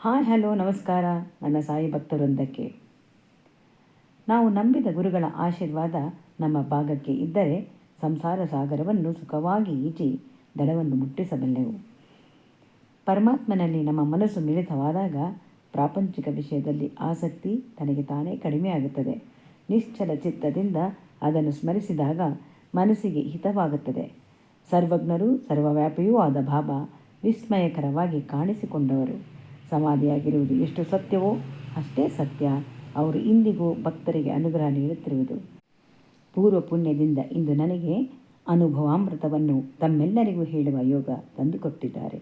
Hi hello ನಮಸ್ಕಾರ ನನ್ನ ಸಾಯಿ ಭಕ್ತವೃಂದಕ್ಕೆ. ನಾವು ನಂಬಿದ ಗುರುಗಳ ಆಶೀರ್ವಾದ ನಮ್ಮ ಭಾಗಕ್ಕೆ ಇದ್ದರೆ ಸಂಸಾರ ಸಾಗರವನ್ನು ಸುಖವಾಗಿ ಈಜಿ ದಡವನ್ನು ಮುಟ್ಟಿಸಬಲ್ಲೆವು. ಪರಮಾತ್ಮನಲ್ಲಿ ನಮ್ಮ ಮನಸ್ಸು ಮಿಳಿತವಾದಾಗ ಪ್ರಾಪಂಚಿಕ ವಿಷಯದಲ್ಲಿ ಆಸಕ್ತಿ ತನಗೆ ತಾನೇ ಕಡಿಮೆಯಾಗುತ್ತದೆ. ನಿಶ್ಚಲ ಚಿತ್ತದಿಂದ ಅದನ್ನು ಸ್ಮರಿಸಿದಾಗ ಮನಸ್ಸಿಗೆ ಹಿತವಾಗುತ್ತದೆ. ಸರ್ವಜ್ಞರೂ ಸರ್ವವ್ಯಾಪಿಯೂ ಆದ ಬಾಬಾ ವಿಸ್ಮಯಕರವಾಗಿ ಕಾಣಿಸಿಕೊಂಡವರು. ಸಮಾಧಿಯಾಗಿರುವುದು ಎಷ್ಟು ಸತ್ಯವೋ ಅಷ್ಟೇ ಸತ್ಯ ಅವರು ಇಂದಿಗೂ ಭಕ್ತರಿಗೆ ಅನುಗ್ರಹ ನೀಡುತ್ತಿರುವುದು. ಪೂರ್ವ ಪುಣ್ಯದಿಂದ ಇಂದು ನನಗೆ ಅನುಭವಾಮೃತವನ್ನು ತಮ್ಮೆಲ್ಲರಿಗೂ ಹೇಳುವ ಯೋಗ ತಂದುಕೊಟ್ಟಿದ್ದಾರೆ.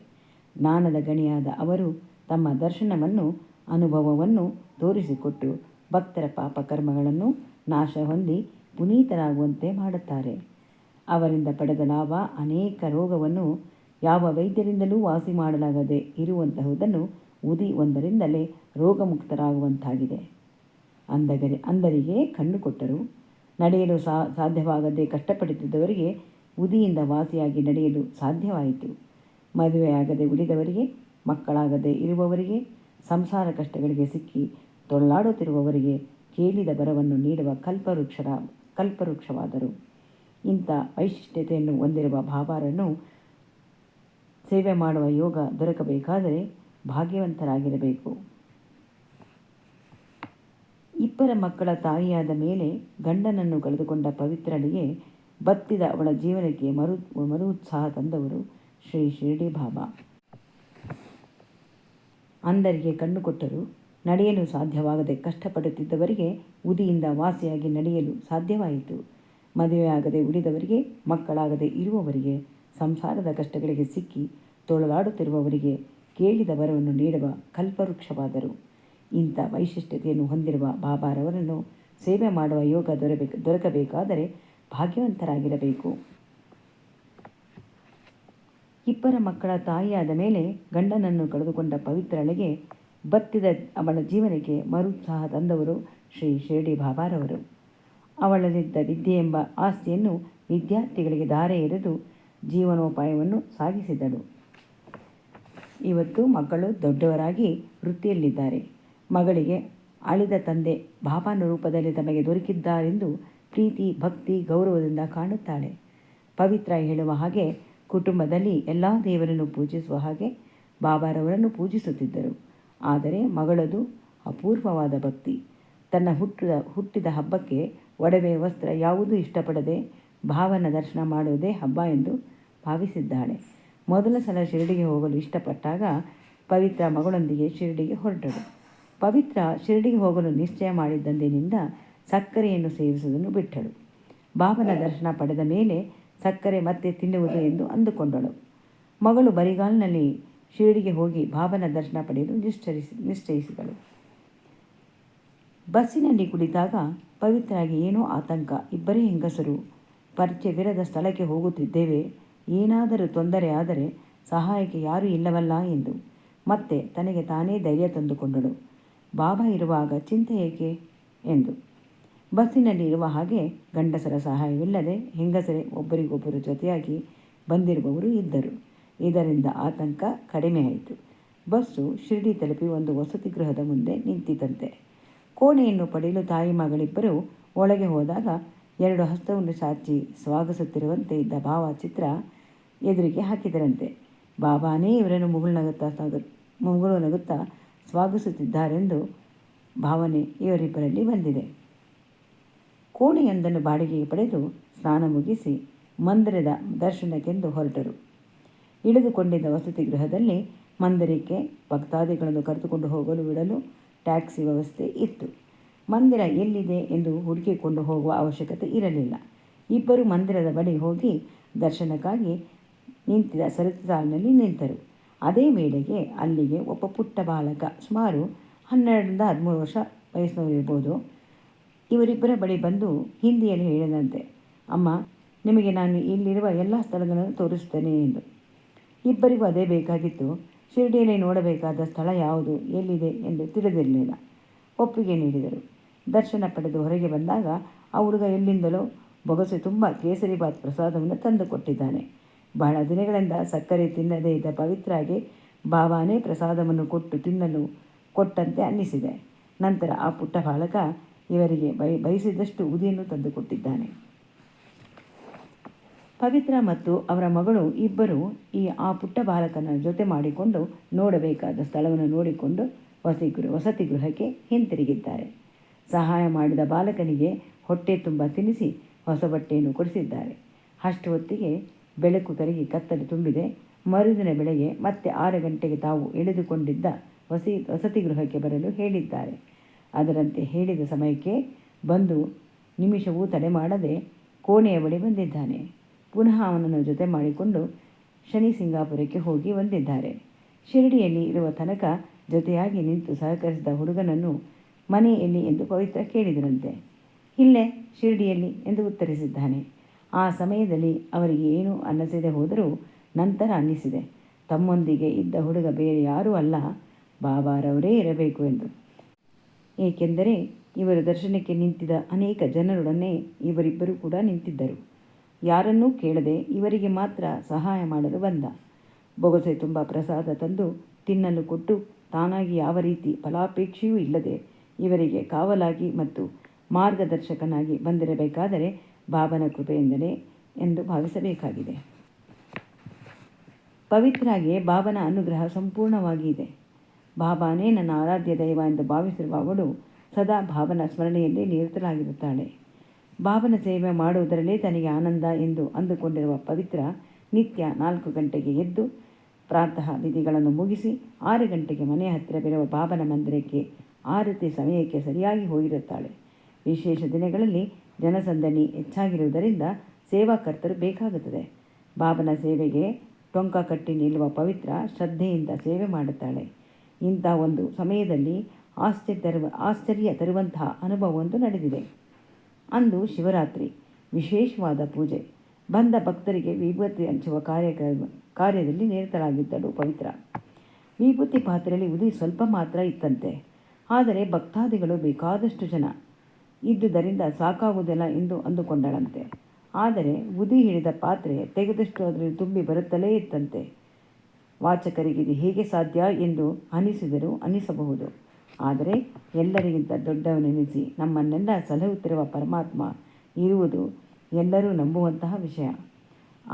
ಜ್ಞಾನದ ಗಣಿಯಾದ ಅವರು ತಮ್ಮ ದರ್ಶನವನ್ನು ಅನುಭವವನ್ನು ತೋರಿಸಿಕೊಟ್ಟು ಭಕ್ತರ ಪಾಪ ಕರ್ಮಗಳನ್ನು ನಾಶ ಹೊಂದಿ ಪುನೀತರಾಗುವಂತೆ ಮಾಡುತ್ತಾರೆ. ಅವರಿಂದ ಪಡೆದ ಲಾಭ ಅನೇಕ ರೋಗವನ್ನು ಯಾವ ವೈದ್ಯರಿಂದಲೂ ವಾಸಿ ಮಾಡಲಾಗದೆ ಇರುವಂತಹುದನ್ನು ಉದಿ ಒಂದರಿಂದಲೇ ರೋಗಮುಕ್ತರಾಗುವಂತಾಗಿದೆ. ಅಂಧರಿಗೆ ಕಣ್ಣು ಕೊಟ್ಟರು. ನಡೆಯಲು ಸಾಧ್ಯವಾಗದೆ ಕಷ್ಟಪಡುತ್ತಿದ್ದವರಿಗೆ ಉದಿಯಿಂದ ವಾಸಿಯಾಗಿ ನಡೆಯಲು ಸಾಧ್ಯವಾಯಿತು. ಮದುವೆಯಾಗದೆ ಉಳಿದವರಿಗೆ, ಮಕ್ಕಳಾಗದೆ ಇರುವವರಿಗೆ, ಸಂಸಾರ ಕಷ್ಟಗಳಿಗೆ ಸಿಕ್ಕಿ ತೊಳ್ಳಾಡುತ್ತಿರುವವರಿಗೆ ಕೇಳಿದ ವರವನ್ನು ನೀಡುವ ಕಲ್ಪವೃಕ್ಷವಾದರು. ಇಂಥ ವೈಶಿಷ್ಟ್ಯತೆಯನ್ನು ಹೊಂದಿರುವ ಬಾಬಾರನ್ನು ಸೇವೆ ಮಾಡುವ ಯೋಗ ದೊರಕಬೇಕಾದರೆ ಭಾಗ್ಯವಂತರಾಗಿರಬೇಕು. ಇಬ್ಬರ ಮಕ್ಕಳ ತಾಯಿಯಾದ ಮೇಲೆ ಗಂಡನನ್ನು ಕಳೆದುಕೊಂಡ ಪವಿತ್ರಳಿಗೆ ಬತ್ತಿದ ಅವಳ ಜೀವನಕ್ಕೆ ಮರು ಉತ್ಸಾಹ ತಂದವರು ಶ್ರೀ ಶಿರಡಿ ಬಾಬಾ. ಅಂಧರಿಗೆ ಕಣ್ಣು ಕೊಟ್ಟರು. ನಡೆಯಲು ಸಾಧ್ಯವಾಗದೆ ಕಷ್ಟಪಡುತ್ತಿದ್ದವರಿಗೆ ಉದಿಯಿಂದ ವಾಸಿಯಾಗಿ ನಡೆಯಲು ಸಾಧ್ಯವಾಯಿತು. ಮದುವೆಯಾಗದೆ ಉಳಿದವರಿಗೆ, ಮಕ್ಕಳಾಗದೆ ಇರುವವರಿಗೆ, ಸಂಸಾರದ ಕಷ್ಟಗಳಿಗೆ ಸಿಕ್ಕಿ ತೊಳಲಾಡುತ್ತಿರುವವರಿಗೆ ಕೇಳಿದ ವರವನ್ನು ನೀಡುವ ಕಲ್ಪವೃಕ್ಷವಾದರು. ಇಂಥ ವೈಶಿಷ್ಟ್ಯತೆಯನ್ನು ಹೊಂದಿರುವ ಬಾಬಾರವರನ್ನು ಸೇವೆ ಮಾಡುವ ಯೋಗ ದೊರಕಬೇಕಾದರೆ ಭಾಗ್ಯವಂತರಾಗಿರಬೇಕು. ಇಬ್ಬರ ಮಕ್ಕಳ ತಾಯಿಯಾದ ಮೇಲೆ ಗಂಡನನ್ನು ಕಳೆದುಕೊಂಡ ಪವಿತ್ರಳಿಗೆ ಬತ್ತಿದ ಅವಳ ಜೀವನಕ್ಕೆ ಮರುತ್ಸಾಹ ತಂದವರು ಶ್ರೀ ಶಿರಡಿ ಬಾಬಾರವರು. ಅವಳಲ್ಲಿದ್ದ ವಿದ್ಯೆ ಎಂಬ ಆಸ್ತಿಯನ್ನು ವಿದ್ಯಾರ್ಥಿಗಳಿಗೆ ಧಾರೆ ಎರೆದು ಜೀವನೋಪಾಯವನ್ನು ಸಾಗಿಸಿದಳು. ಇವತ್ತು ಮಕ್ಕಳು ದೊಡ್ಡವರಾಗಿ ವೃತ್ತಿಯಲ್ಲಿದ್ದಾರೆ. ಮಗಳಿಗೆ ಅಳಿದ ತಂದೆ ಬಾಬಾನ ರೂಪದಲ್ಲಿ ತಮಗೆ ದೊರಕಿದ್ದಾರೆಂದು ಪ್ರೀತಿ, ಭಕ್ತಿ, ಗೌರವದಿಂದ ಕಾಣುತ್ತಾಳೆ. ಪವಿತ್ರ ಹೇಳುವ ಹಾಗೆ ಕುಟುಂಬದಲ್ಲಿ ಎಲ್ಲ ದೇವರನ್ನು ಪೂಜಿಸುವ ಹಾಗೆ ಬಾಬಾರವರನ್ನು ಪೂಜಿಸುತ್ತಿದ್ದರು. ಆದರೆ ಮಗಳದು ಅಪೂರ್ವವಾದ ಭಕ್ತಿ. ತನ್ನ ಹುಟ್ಟಿದ ಹಬ್ಬಕ್ಕೆ ಒಡವೆ, ವಸ್ತ್ರ ಯಾವುದೂ ಇಷ್ಟಪಡದೆ ಭಾವನ ದರ್ಶನ ಮಾಡುವುದೇ ಹಬ್ಬ ಎಂದು ಭಾವಿಸಿದ್ದಾಳೆ. ಮೊದಲ ಸಲ ಶಿರಡಿಗೆ ಹೋಗಲು ಇಷ್ಟಪಟ್ಟಾಗ ಪವಿತ್ರ ಮಗಳೊಂದಿಗೆ ಶಿರಡಿಗೆ ಹೊರಟಳು. ಪವಿತ್ರ ಶಿರಡಿಗೆ ಹೋಗಲು ನಿಶ್ಚಯ ಮಾಡಿದ್ದಂದಿನಿಂದ ಸಕ್ಕರೆಯನ್ನು ಸೇವಿಸುವುದನ್ನು ಬಿಟ್ಟಳು. ಬಾಬನ ದರ್ಶನ ಪಡೆದ ಮೇಲೆ ಸಕ್ಕರೆ ಮತ್ತೆ ತಿನ್ನುವುದು ಎಂದು ಅಂದುಕೊಂಡಳು. ಮಗಳು ಬರಿಗಾಲಿನಲ್ಲಿ ಶಿರಡಿಗೆ ಹೋಗಿ ಬಾಬನ ದರ್ಶನ ಪಡೆಯಲು ನಿಶ್ಚಯಿಸಿದಳು. ಬಸ್ಸಿನಲ್ಲಿ ಕುಳಿತಾಗ ಪವಿತ್ರಾಗಿ ಏನೋ ಆತಂಕ. ಇಬ್ಬರೇ ಹೆಂಗಸರು, ಪರಿಚಯವಿರದ ಸ್ಥಳಕ್ಕೆ ಹೋಗುತ್ತಿದ್ದೇವೆ, ಏನಾದರೂ ತೊಂದರೆ ಆದರೆ ಸಹಾಯಕ್ಕೆ ಯಾರೂ ಇಲ್ಲವಲ್ಲ ಎಂದು ಮತ್ತೆ ತನಗೆ ತಾನೇ ಧೈರ್ಯ ತಂದುಕೊಂಡಳು. ಬಾಬಾ ಇರುವಾಗ ಚಿಂತೆ ಏಕೆ ಎಂದು. ಬಸ್ಸಿನಲ್ಲಿ ಇರುವ ಹಾಗೆ ಗಂಡಸರ ಸಹಾಯವಿಲ್ಲದೆ ಹೆಂಗಸರೇ ಒಬ್ಬರಿಗೊಬ್ಬರು ಜೊತೆಯಾಗಿ ಬಂದಿರುವವರು ಇದ್ದರು. ಇದರಿಂದ ಆತಂಕ ಕಡಿಮೆಯಾಯಿತು. ಬಸ್ಸು ಶಿರಡಿ ತಲುಪಿ ಒಂದು ವಸತಿ ಗೃಹದ ಮುಂದೆ ನಿಂತಿತಂತೆ. ಕೋಣೆಯನ್ನು ಪಡೆಯಲು ತಾಯಿ ಮಗಳಿಬ್ಬರು ಒಳಗೆ ಹೋದಾಗ ಎರಡು ಹಸ್ತವನ್ನು ಚಾಚಿ ಸ್ವಾಗತಿಸುತ್ತಿರುವಂತೆ ಇದ್ದ ಭಾವಚಿತ್ರ ಎದುರಿಗೆ ಹಾಕಿದರಂತೆ. ಬಾಬಾನೇ ಇವರನ್ನು ಮುಗುಳು ನಗುತ್ತಾ ಸ್ವಾಗತಿಸುತ್ತಿದ್ದಾರೆಂದು ಭಾವನೆ ಇವರಿಬ್ಬರಲ್ಲಿ ಬಂದಿದೆ. ಕೋಣೆಯೊಂದನ್ನು ಬಾಡಿಗೆಗೆ ಪಡೆದು ಸ್ನಾನ ಮುಗಿಸಿ ಮಂದಿರದ ದರ್ಶನಕ್ಕೆಂದು ಹೊರಟರು. ಇಳಿದುಕೊಂಡಿದ್ದ ವಸತಿ ಗೃಹದಲ್ಲಿ ಮಂದಿರಕ್ಕೆ ಭಕ್ತಾದಿಗಳನ್ನು ಕರೆದುಕೊಂಡು ಹೋಗಲು ಬಿಡಲು ಟ್ಯಾಕ್ಸಿ ವ್ಯವಸ್ಥೆ ಇತ್ತು. ಮಂದಿರ ಎಲ್ಲಿದೆ ಎಂದು ಹುಡುಕಿಕೊಂಡು ಹೋಗುವ ಅವಶ್ಯಕತೆ ಇರಲಿಲ್ಲ. ಇಬ್ಬರು ಮಂದಿರದ ಬಳಿ ಹೋಗಿ ದರ್ಶನಕ್ಕಾಗಿ ನಿಂತಿದ್ದ ಸರತಿ ಸಾಲಿನಲ್ಲಿ ನಿಂತರು. ಅದೇ ವೇಳೆಗೆ ಅಲ್ಲಿಗೆ ಒಬ್ಬ ಪುಟ್ಟ ಬಾಲಕ, ಸುಮಾರು 12-13 ವರ್ಷ ವಯಸ್ಸಿನವರಿರ್ಬೋದು, ಇವರಿಬ್ಬರ ಬಳಿ ಬಂದು ಹಿಂದಿಯಲ್ಲಿ ಹೇಳಿದಂತೆ, ಅಮ್ಮ, ನಿಮಗೆ ನಾನು ಇಲ್ಲಿರುವ ಎಲ್ಲ ಸ್ಥಳಗಳನ್ನು ತೋರಿಸುತ್ತೇನೆ ಎಂದು. ಇಬ್ಬರಿಗೂ ಅದೇ ಬೇಕಾಗಿತ್ತು. ಶಿರಡಿಯಲ್ಲಿ ನೋಡಬೇಕಾದ ಸ್ಥಳ ಯಾವುದು, ಎಲ್ಲಿದೆ ಎಂದು ತಿಳಿದಿರಲಿಲ್ಲ. ಒಪ್ಪಿಗೆ ನೀಡಿದರು. ದರ್ಶನ ಪಡೆದು ಹೊರಗೆ ಬಂದಾಗ ಆ ಹುಡುಗ ಎಲ್ಲಿಂದಲೋ ಬೊಗಸೆ ತುಂಬ ಕೇಸರಿಬಾತ್ ಪ್ರಸಾದವನ್ನು ತಂದು ಕೊಟ್ಟಿದ್ದಾನೆ. ಬಹಳ ದಿನಗಳಿಂದ ಸಕ್ಕರೆ ತಿನ್ನದೇ ಇದ್ದ ಪವಿತ್ರಾಗೆ ಬಾಬಾನೇ ಪ್ರಸಾದವನ್ನು ಕೊಟ್ಟು ತಿನ್ನಲು ಕೊಟ್ಟಂತೆ ಅನ್ನಿಸಿದೆ. ನಂತರ ಆ ಪುಟ್ಟ ಬಾಲಕ ಇವರಿಗೆ ಬಯಸಿದಷ್ಟು ಉದಿಯನ್ನು ತಂದುಕೊಟ್ಟಿದ್ದಾನೆ. ಪವಿತ್ರ ಮತ್ತು ಅವರ ಮಗಳು ಇಬ್ಬರು ಆ ಪುಟ್ಟ ಬಾಲಕನ ಜೊತೆ ಮಾಡಿಕೊಂಡು ನೋಡಬೇಕಾದ ಸ್ಥಳವನ್ನು ನೋಡಿಕೊಂಡು ವಸತಿ ಗೃಹಕ್ಕೆ ಹಿಂತಿರುಗಿದ್ದಾರೆ. ಸಹಾಯ ಮಾಡಿದ ಬಾಲಕನಿಗೆ ಹೊಟ್ಟೆ ತುಂಬ ತಿನ್ನಿಸಿ ಹೊಸ ಬಟ್ಟೆಯನ್ನು ಕೊಡಿಸಿದ್ದಾರೆ. ಅಷ್ಟು ಹೊತ್ತಿಗೆ ಬೆಳಕು ಕರಗಿ ಕತ್ತಲು ತುಂಬಿದೆ. ಮರುದಿನ ಬೆಳಗ್ಗೆ ಮತ್ತೆ 6 ಗಂಟೆಗೆ ತಾವು ಎಳೆದುಕೊಂಡಿದ್ದ ವಸತಿ ಗೃಹಕ್ಕೆ ಬರಲು ಹೇಳಿದ್ದಾರೆ. ಅದರಂತೆ ಹೇಳಿದ ಸಮಯಕ್ಕೆ ಬಂದು ನಿಮಿಷವೂ ತಡೆ ಮಾಡದೆ ಕೋಣೆಯ ಬಳಿ ಬಂದಿದ್ದಾನೆ. ಪುನಃ ಅವನನ್ನು ಜೊತೆ ಮಾಡಿಕೊಂಡು ಶನಿ ಸಿಂಗಾಪುರಕ್ಕೆ ಹೋಗಿ ಬಂದಿದ್ದಾರೆ. ಶಿರಡಿಯಲ್ಲಿ ಇರುವ ತನಕ ಜೊತೆಯಾಗಿ ನಿಂತು ಸಹಕರಿಸಿದ ಹುಡುಗನನ್ನು ಮನೆ ಎಲ್ಲಿ ಎಂದು ಪವಿತ್ರ ಕೇಳಿದರಂತೆ. ಇಲ್ಲೇ ಶಿರಡಿಯಲ್ಲಿ ಎಂದು ಉತ್ತರಿಸಿದ್ದಾನೆ. ಆ ಸಮಯದಲ್ಲಿ ಅವರಿಗೆ ಏನೂ ಅನ್ನಿಸದೆ ಹೋದರೂ ನಂತರ ಅನ್ನಿಸಿದೆ, ತಮ್ಮೊಂದಿಗೆ ಇದ್ದ ಹುಡುಗ ಬೇರೆ ಯಾರೂ ಅಲ್ಲ, ಬಾಬಾರವರೇ ಇರಬೇಕು ಎಂದು. ಏಕೆಂದರೆ ಇವರು ದರ್ಶನಕ್ಕೆ ನಿಂತಿದ್ದ ಅನೇಕ ಜನರೊಡನೆ ಇವರಿಬ್ಬರೂ ಕೂಡ ನಿಂತಿದ್ದರು. ಯಾರನ್ನೂ ಕೇಳದೆ ಇವರಿಗೆ ಮಾತ್ರ ಸಹಾಯ ಮಾಡಲು ಬಂದ. ಬೊಗಸೆ ತುಂಬ ಪ್ರಸಾದ ತಂದು ತಿನ್ನಲು ಕೊಟ್ಟು ತಾನಾಗಿ ಯಾವ ರೀತಿ ಫಲಾಪೇಕ್ಷೆಯೂ ಇಲ್ಲದೆ ಇವರಿಗೆ ಕಾವಲಾಗಿ ಮತ್ತು ಮಾರ್ಗದರ್ಶಕನಾಗಿ ಬಂದಿರಬೇಕಾದರೆ ಬಾಬನ ಕೃಪೆಯಿಂದಲೇ ಎಂದು ಭಾವಿಸಬೇಕಾಗಿದೆ. ಪವಿತ್ರಾಗೆ ಬಾಬನ ಅನುಗ್ರಹ ಸಂಪೂರ್ಣವಾಗಿ ಇದೆ. ಬಾಬಾನೇ ನನ್ನ ಆರಾಧ್ಯ ದೈವ ಎಂದು ಭಾವಿಸಿರುವ ಅವಳು ಸದಾ ಬಾಬನ ಸ್ಮರಣೆಯಲ್ಲಿ ನಿರತಳಾಗಿರುತ್ತಾಳೆ. ಬಾಬನ ಸೇವೆ ಮಾಡುವುದರಲ್ಲೇ ತನಗೆ ಆನಂದ ಎಂದು ಅಂದುಕೊಂಡಿರುವ ಪವಿತ್ರ ನಿತ್ಯ 4 ಗಂಟೆಗೆ ಎದ್ದು ಪ್ರಾತಃ ವಿಧಿಗಳನ್ನು ಮುಗಿಸಿ 6 ಗಂಟೆಗೆ ಮನೆಯ ಹತ್ತಿರವಿರುವ ಬಾಬನ ಮಂದಿರಕ್ಕೆ ಆರತಿ ಸಮಯಕ್ಕೆ ಸರಿಯಾಗಿ ಹೋಗಿರುತ್ತಾಳೆ. ವಿಶೇಷ ದಿನಗಳಲ್ಲಿ ಜನಸಂದಣಿ ಹೆಚ್ಚಾಗಿರುವುದರಿಂದ ಸೇವಾಕರ್ತರು ಬೇಕಾಗುತ್ತದೆ. ಬಾಬನ ಸೇವೆಗೆ ಟೊಂಕ ಕಟ್ಟಿ ನಿಲ್ಲುವ ಪವಿತ್ರ ಶ್ರದ್ಧೆಯಿಂದ ಸೇವೆ ಮಾಡುತ್ತಾಳೆ. ಇಂಥ ಒಂದು ಸಮಯದಲ್ಲಿ ಆಶ್ಚರ್ಯ ತರುವಂತಹ ಅನುಭವವೊಂದು ನಡೆದಿದೆ. ಅಂದು ಶಿವರಾತ್ರಿ, ವಿಶೇಷವಾದ ಪೂಜೆ. ಬಂದ ಭಕ್ತರಿಗೆ ವಿಭೂತಿ ಹಂಚುವ ಕಾರ್ಯದಲ್ಲಿ ನಿರತಳಾಗಿದ್ದಳು ಪವಿತ್ರ. ವಿಭೂತಿ ಪಾತ್ರೆಯಲ್ಲಿ ಉದಿ ಸ್ವಲ್ಪ ಮಾತ್ರ ಇತ್ತಂತೆ. ಆದರೆ ಭಕ್ತಾದಿಗಳು ಬೇಕಾದಷ್ಟು ಜನ ಇದ್ದುದರಿಂದ ಸಾಕಾಗುವುದಿಲ್ಲ ಎಂದು ಅಂದುಕೊಂಡಳಂತೆ. ಆದರೆ ಉದಿ ಹಿಡಿದ ಪಾತ್ರೆ ತೆಗೆದಷ್ಟು ಅದರಲ್ಲಿ ತುಂಬಿ ಬರುತ್ತಲೇ ಇತ್ತಂತೆ. ವಾಚಕರಿಗೆ ಇದು ಹೇಗೆ ಸಾಧ್ಯ ಎಂದು ಅನ್ನಿಸಬಹುದು. ಆದರೆ ಎಲ್ಲರಿಗಿಂತ ದೊಡ್ಡವನೆನಿಸಿ ನಮ್ಮನ್ನೆಲ್ಲ ಸಲಹುತ್ತಿರುವ ಪರಮಾತ್ಮ ಇರುವುದು ಎಲ್ಲರೂ ನಂಬುವಂತಹ ವಿಷಯ.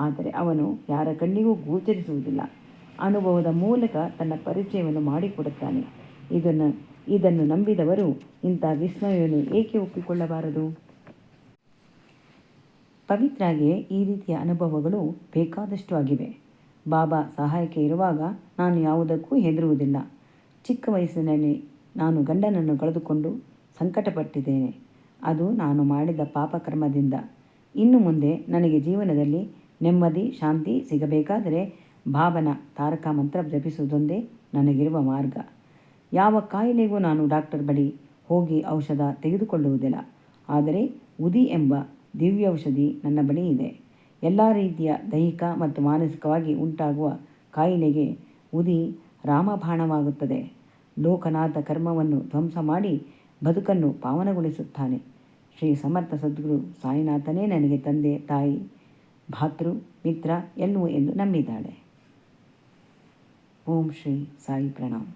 ಆದರೆ ಅವನು ಯಾರ ಕಣ್ಣಿಗೂ ಗೋಚರಿಸುವುದಿಲ್ಲ. ಅನುಭವದ ಮೂಲಕ ತನ್ನ ಪರಿಚಯವನ್ನು ಮಾಡಿಕೊಡುತ್ತಾನೆ. ಇದನ್ನು ನಂಬಿದವರು ಇಂಥ ವಿಸ್ಮಯವನ್ನು ಏಕೆ ಒಪ್ಪಿಕೊಳ್ಳಬಾರದು? ಪವಿತ್ರಾಗೆ ಈ ರೀತಿಯ ಅನುಭವಗಳು ಬೇಕಾದಷ್ಟು ಆಗಿವೆ. ಬಾಬಾ ಸಹಾಯಕ್ಕೆ ಇರುವಾಗ ನಾನು ಯಾವುದಕ್ಕೂ ಹೆದರುವುದಿಲ್ಲ. ಚಿಕ್ಕ ವಯಸ್ಸಿನಲ್ಲಿ ನಾನು ಗಂಡನನ್ನು ಕಳೆದುಕೊಂಡು ಸಂಕಟಪಟ್ಟಿದ್ದೇನೆ. ಅದು ನಾನು ಮಾಡಿದ ಪಾಪಕರ್ಮದಿಂದ. ಇನ್ನು ಮುಂದೆ ನನಗೆ ಜೀವನದಲ್ಲಿ ನೆಮ್ಮದಿ ಶಾಂತಿ ಸಿಗಬೇಕಾದರೆ ಬಾಬನ ತಾರಕ ಮಂತ್ರ ಜಪಿಸುವುದೊಂದೇ ನನಗಿರುವ ಮಾರ್ಗ. ಯಾವ ಕಾಯಿಲೆಗೂ ನಾನು ಡಾಕ್ಟರ್ ಬಳಿ ಹೋಗಿ ಔಷಧ ತೆಗೆದುಕೊಳ್ಳುವುದಿಲ್ಲ. ಆದರೆ ಉದಿ ಎಂಬ ದಿವ್ಯೌಷಧಿ ನನ್ನ ಬಳಿ ಇದೆ. ಎಲ್ಲ ರೀತಿಯ ದೈಹಿಕ ಮತ್ತು ಮಾನಸಿಕವಾಗಿ ಉಂಟಾಗುವ ಕಾಯಿಲೆಗೆ ಉದಿ ರಾಮಬಾಣವಾಗುತ್ತದೆ. ಲೋಕನಾಥ ಕರ್ಮವನ್ನು ಧ್ವಂಸ ಮಾಡಿ ಬದುಕನ್ನು ಪಾವನಗೊಳಿಸುತ್ತಾನೆ. ಶ್ರೀ ಸಮರ್ಥ ಸದ್ಗುರು ಸಾಯಿನಾಥನೇ ನನಗೆ ತಂದೆ, ತಾಯಿ, ಭಾತೃ, ಮಿತ್ರ ಎಲ್ಲವೂ ಎಂದು ನಂಬಿದ್ದಾಳೆ. ಓಂ ಶ್ರೀ ಸಾಯಿ ಪ್ರಣಾಮ್.